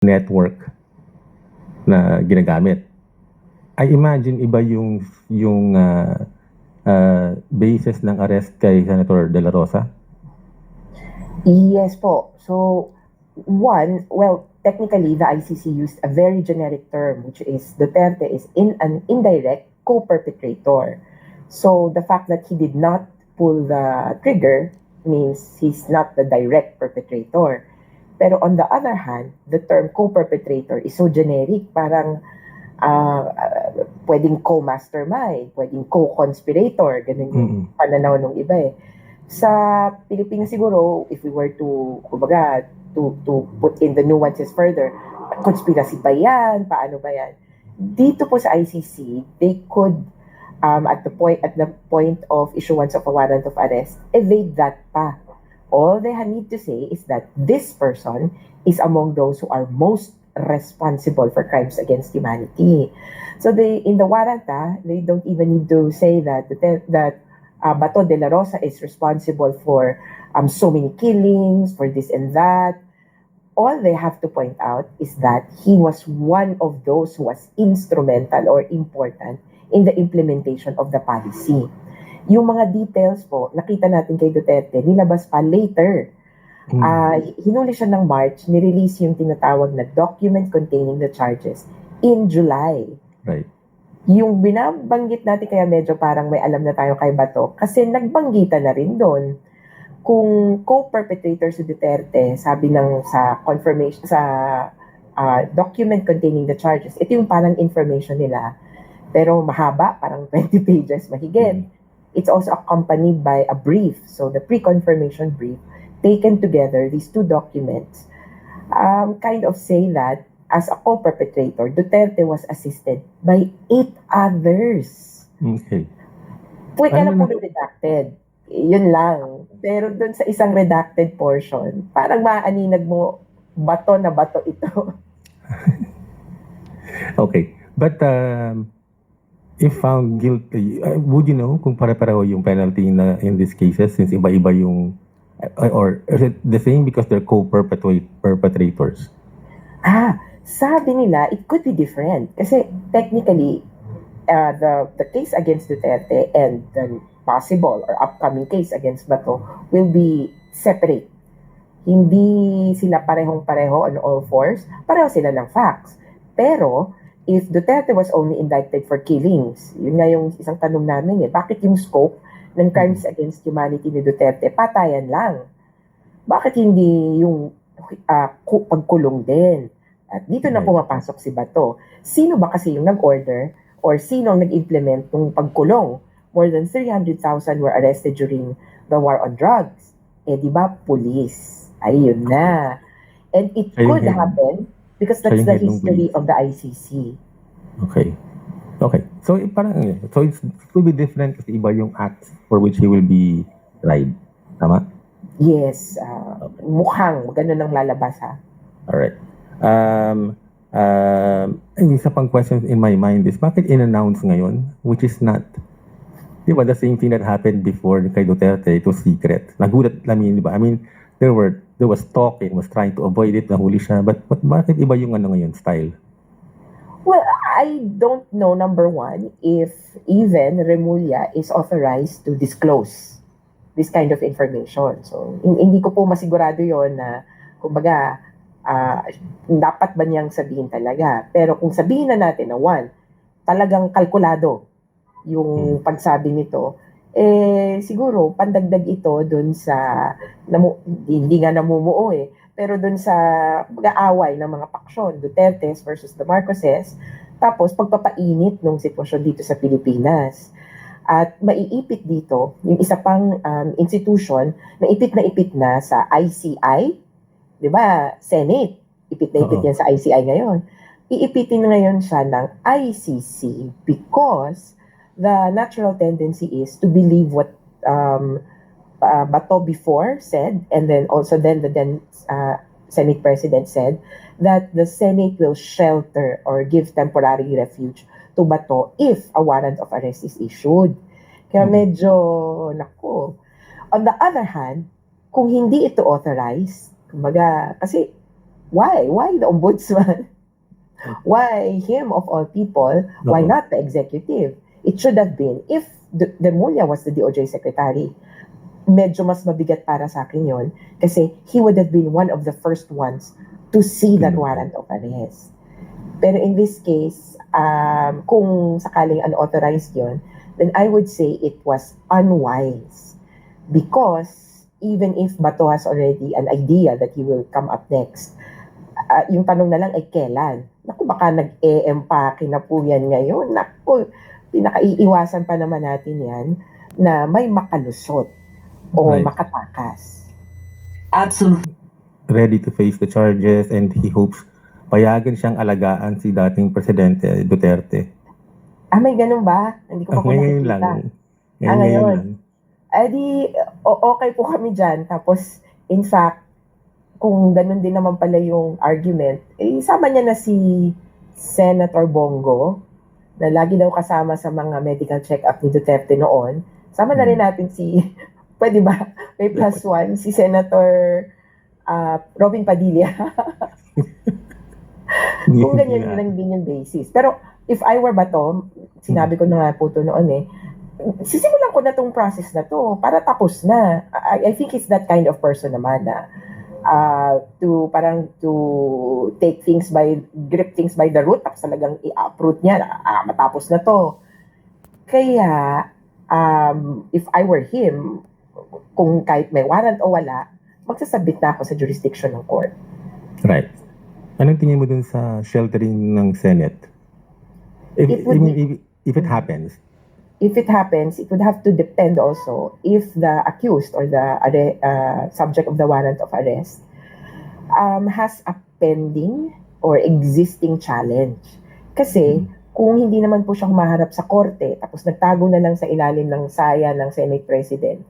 network na ginagamit. I imagine iba yung basis ng arrest kay Senator De La Rosa. Yes po. So, technically, the ICC used a very generic term, which is Duterte is an indirect co-perpetrator. So, the fact that he did not pull the trigger means he's not the direct perpetrator. Pero on the other hand, the term co-perpetrator is so generic, parang pwedeng co-mastermind, pwedeng co-conspirator, ganun yung pananaw ng iba eh. Sa Pilipinas siguro, if we were to, kumbaga, to put in the nuances further, conspiracy ba yan? Paano ba yan? Dito po sa ICC, they could, at the point of issuance of a warrant of arrest, evade that pa. All they need to say is that this person is among those who are most responsible for crimes against humanity. So in the warrant, they don't even need to say that Bato de la Rosa is responsible for so many killings, for this and that. All they have to point out is that he was one of those who was instrumental or important in the implementation of the policy. Yung mga details po, nakita natin kay Duterte, nilabas pa later. Hinuli siya ng March, nirelease yung tinatawag na document containing the charges in July. Right. Yung binabanggit natin kaya medyo parang may alam na tayo kay Bato kasi nagbanggitan na rin doon. Kung co-perpetrator si Duterte, sabi ng sa confirmation sa document containing the charges, ito yung parang information nila. Pero mahaba, parang 20 pages mahigit. It's also accompanied by a brief. So the pre-confirmation brief, taken together, these two documents, kind of say that as a co-perpetrator, Duterte was assisted by 8 others. Okay. Kaya na po redacted. Yun lang. Pero dun sa isang redacted portion, parang maaninag mo, bato na bato ito. Okay. But if found guilty, would you know kung pare-pareho yung penalty na in these cases since iba-iba yung or is it the same because they're co-perpetrators? Sabi nila, it could be different. Kasi technically, the case against Duterte and the possible or upcoming case against Bato will be separate. Hindi sila parehong-pareho on all fours. Pareho sila ng facts. Pero, if Duterte was only indicted for killings, yun nga yung isang tanong namin bakit yung scope ng crimes against humanity ni Duterte, patayan lang? Bakit hindi yung pagkulong din? At dito na pumapasok si Bato. Sino ba kasi yung nag-order or sino ang nag-implement ng pagkulong? More than 300,000 were arrested during the war on drugs. Di ba, police? Ayun na. And it could happen because that's the history of the ICC. Okay. So, so it will be different kasi iba yung acts for which he will be tried. Tama? Yes. Mukhang ganun ang lalabas Alright. Isa pang question in my mind is, bakit in-announce ngayon, which is not, di ba, the same thing that happened before kay Duterte, it was secret. Nagulat, di ba? I mean, there was talk, it was trying to avoid it, nahuli siya, but bakit iba yung ngayon, style? Well, I don't know, number one, if even Remulla is authorized to disclose this kind of information. So, hindi ko po masigurado yon na, kumbaga, dapat ba niyang sabihin talaga? Pero kung sabihin na natin na one, talagang kalkulado yung pagsabi nito, siguro pandagdag ito dun sa hindi nga namumuo pero dun sa pag-aaway ng mga paksyon, Dutertes versus the Marcoses, tapos pagpapainit ng sitwasyon dito sa Pilipinas. At maiipit dito yung isa pang institution na ipit na sa ICI, di ba, Senate, ipit na ipit yan sa ICI ngayon. Iipitin ngayon siya ng ICC because the natural tendency is to believe what Bato before said, and then the Senate President said, that the Senate will shelter or give temporary refuge to Bato if a warrant of arrest is issued. Kaya medyo, naku. On the other hand, kung hindi ito authorized, kumbaga, kasi Why? Why the ombudsman? Why him of all people? Why Oo. not the executive? It should have been, if De Mulya was the DOJ secretary, medyo mas mabigat para sa akin yon kasi he would have been one of the first ones to see that warrant of arrest. Pero in this case, kung sakaling unauthorized yon, then I would say it was unwise. Because even if Bato has already an idea that he will come up next, yung tanong na lang ay kailan? Naku, baka nag-e-empake na po yan ngayon. Naku, pinakaiiwasan pa naman natin yan na may makalusot o Right. makatakas. Absolutely. Ready to face the charges and he hopes payagan siyang alagaan si dating Presidente Duterte. May ganun ba? Hindi ko pa po Ngayon nakikita. lang. Ngayon. Ngayon lang. Okay po kami dyan. Tapos, in fact, kung ganun din naman pala yung argument, isama niya na si Senator Bongo, na lagi daw kasama sa mga medical check-up ni Duterte noon. Sama na rin natin pwede ba? May plus one, si Senator Robin Padilla. Kung ganyan lang din yung basis. Pero, if I were Bato, sinabi ko na nga po ito noon sisimulan ko na tong process na to para tapos na. I think it's that kind of person naman na to grip things by the root, tapos talagang i-uproot niya, matapos na to. Kaya, if I were him, kung kahit may warrant o wala, magsasabit na ako sa jurisdiction ng court. Right. Anong tingin mo dun sa sheltering ng Senate? If it happens, it would have to depend also if the accused or the subject of the warrant of arrest has a pending or existing challenge. Kasi kung hindi naman po siya humaharap sa korte, tapos nagtago na lang sa ilalim ng saya ng Senate President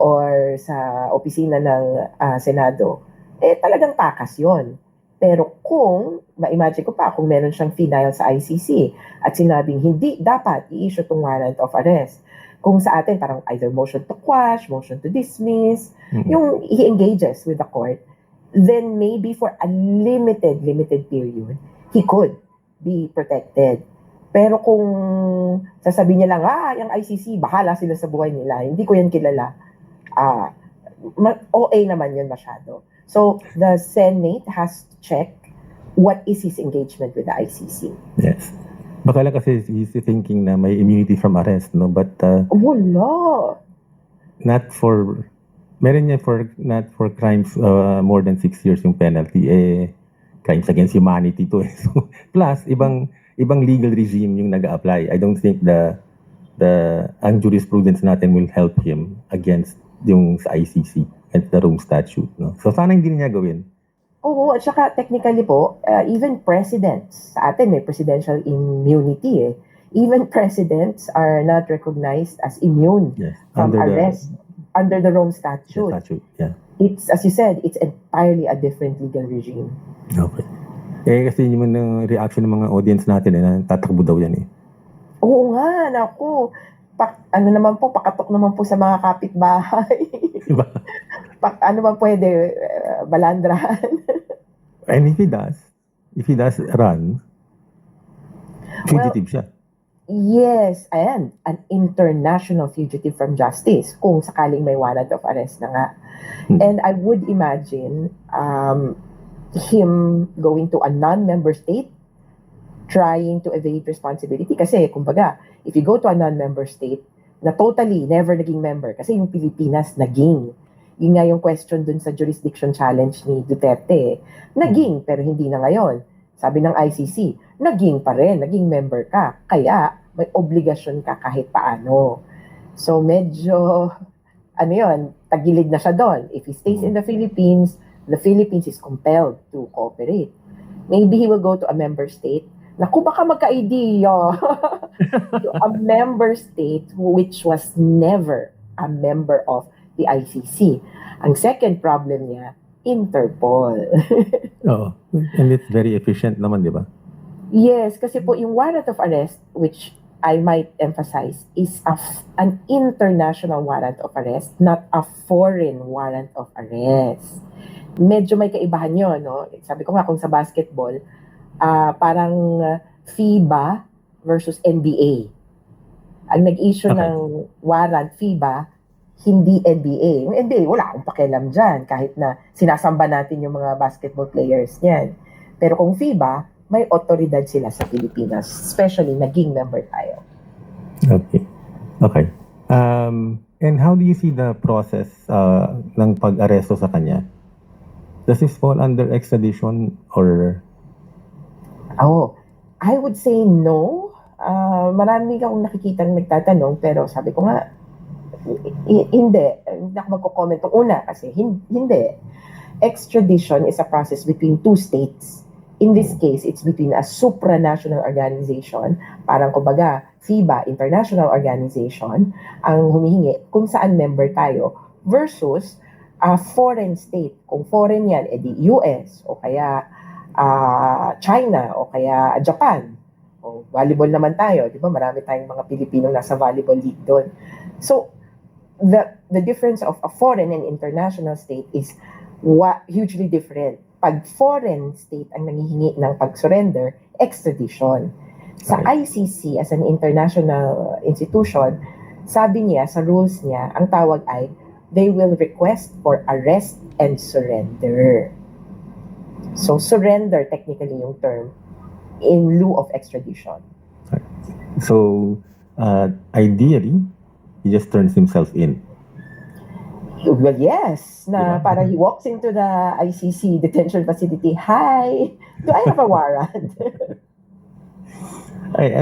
or sa opisina ng Senado, talagang takas yon. Pero kung, ma-imagine ko pa, kung meron siyang final sa ICC at sinabing hindi dapat i-issue itong warrant of arrest, kung sa atin parang either motion to quash, motion to dismiss, yung he engages with the court, then maybe for a limited period, he could be protected. Pero kung sasabihin niya lang, yung ICC, bahala sila sa buhay nila, hindi ko yan kilala, OA naman yun masyado. So, the Senate has to check what is his engagement with the ICC. Yes. Baka lang kasi he's thinking na may immunity from arrest, no? But wala. Meron niya not for crimes more than 6 years yung penalty. Crimes against humanity to. So, plus, ibang legal regime yung nag-a-apply. I don't think ang jurisprudence natin will help him against yung sa ICC at the Rome Statute. No? So, sana hindi niya gawin. Oo, at saka technically po, even presidents, sa atin may presidential immunity Even presidents are not recognized as immune from arrest under the Rome Statute. The statute, yeah. It's, as you said, it's entirely a different legal regime. Okay. Kasi yun yung reaction ng mga audience natin na tatakbo daw yan Oo nga, naku. Pakatok naman po sa mga kapitbahay. Diba? Ano ba pwede, balandrahan? And if he does run, fugitive siya. Yes, and an international fugitive from justice kung sakaling may warrant of arrest na nga. And I would imagine him going to a non-member state trying to evade responsibility. Kasi, kumbaga, if you go to a non-member state na totally never naging member, kasi yung Pilipinas naging. Yun nga yung question dun sa jurisdiction challenge ni Duterte. Naging, pero hindi na ngayon. Sabi ng ICC, naging pa rin, naging member ka. Kaya, may obligasyon ka kahit paano. So, medyo, tagilid na siya doon. If he stays in the Philippines is compelled to cooperate. Maybe he will go to a member state. Naku, baka magka-idea. A member state which was never a member of the ICC. Ang second problem niya, Interpol. Oo. And it's very efficient naman, di ba? Yes, kasi po yung warrant of arrest, which I might emphasize, is an international warrant of arrest, not a foreign warrant of arrest. medyo may kaibahan yun, no? Sabi ko nga kung sa basketball, parang FIBA versus NBA. Ang nag-issue Okay. ng warrant FIBA, hindi NBA. Yung NBA, wala akong pakialam dyan, kahit na sinasamba natin yung mga basketball players niyan. Pero kung FIBA, may otoridad sila sa Pilipinas, especially naging member tayo. Okay. Okay. And how do you see the process ng pag-aresto sa kanya? Does this fall under extradition or... Oh, I would say no. Marami akong nakikitang nagtatanong, pero sabi ko nga, hindi. Hindi ako magko-comment ng una kasi hindi. Extradition is a process between two states. In this case, it's between a supranational organization, parang kumbaga FIBA, International Organization, ang humihingi kung saan member tayo, versus a foreign state. Kung foreign yan, edi US, o kaya China, o kaya Japan. O volleyball naman tayo, di ba? Marami tayong mga Pilipino nasa volleyball league doon. So, the difference of a foreign and international state is hugely different. Pag foreign state ang nangihingi ng pag-surrender, extradition. Sa ICC, as an international institution, sabi niya, sa rules niya, ang tawag ay, they will request for arrest and surrender. So, surrender, technically yung term, in lieu of extradition. So, ideally, he just turns himself in. Well, yes. Na Diba? parang he walks into the ICC detention facility. Hi! Do I have a warrant? I